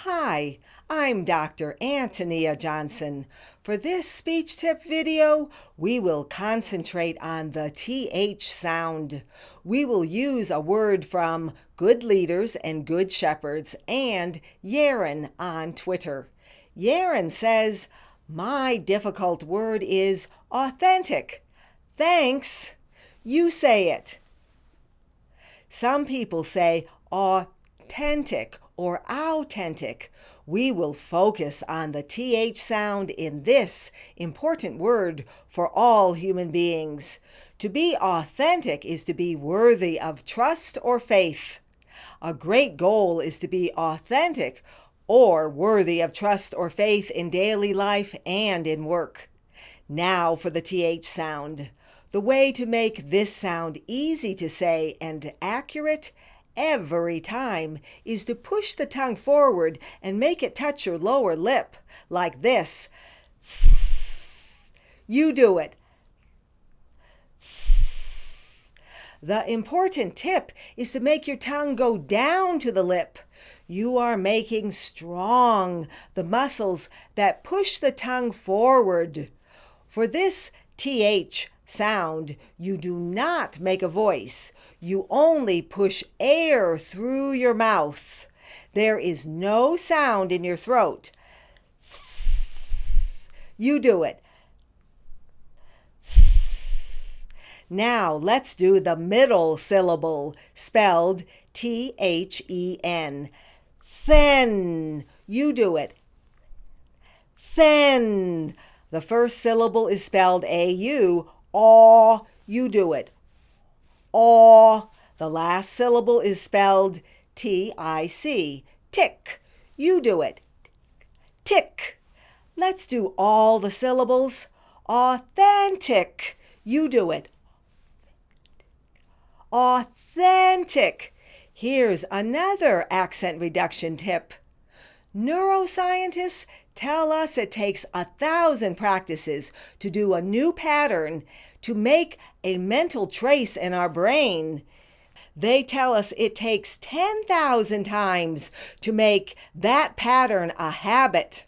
Hi, I'm Dr. Antonia Johnson. For this speech tip video, we will concentrate on the TH sound. We will use a word from Good Leaders and Good Shepherds and Yaren on Twitter. Yaren says, "My difficult word is authentic." Thanks. You say it. Some people say authentic or authentic. We will focus on the TH sound in this important word for all human beings. To be authentic is to be worthy of trust or faith. A great goal is to be authentic or worthy of trust or faith in daily life and in work. Now for the TH sound. The way to make this sound easy to say and accurate every time is to push the tongue forward and make it touch your lower lip, like this. You do it. The important tip is to make your tongue go down to the lip. You are making strong the muscles that push the tongue forward. For this TH sound, you do not make a voice. You only push air through your mouth. There is no sound in your throat. You do it. Now let's do the middle syllable, spelled T-H-E-N. Thin. You do it. Thin. The first syllable is spelled A-U. Aw. You do it. Aw. The last syllable is spelled T-I-C. Tick. You do it. Tick. Let's do all the syllables. Authentic. You do it. Authentic. Here's another accent reduction tip. Neuroscientists tell us it takes 1,000 practices to do a new pattern to make a mental trace in our brain. They tell us it takes 10,000 times to make that pattern a habit.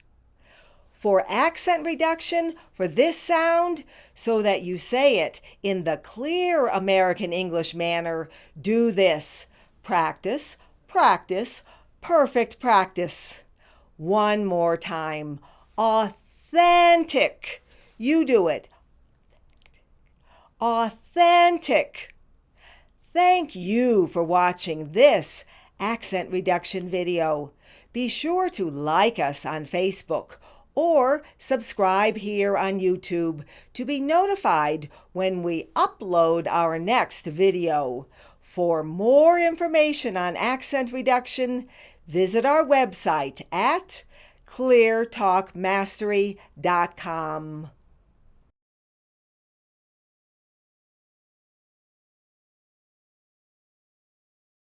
For accent reduction for this sound, so that you say it in the clear American English manner, do this. Practice, practice, perfect practice. One more time. Authentic. You do it. Authentic. Thank you for watching this accent reduction video. Be sure to like us on Facebook or subscribe here on YouTube to be notified when we upload our next video. For more information on accent reduction, visit our website at cleartalkmastery.com.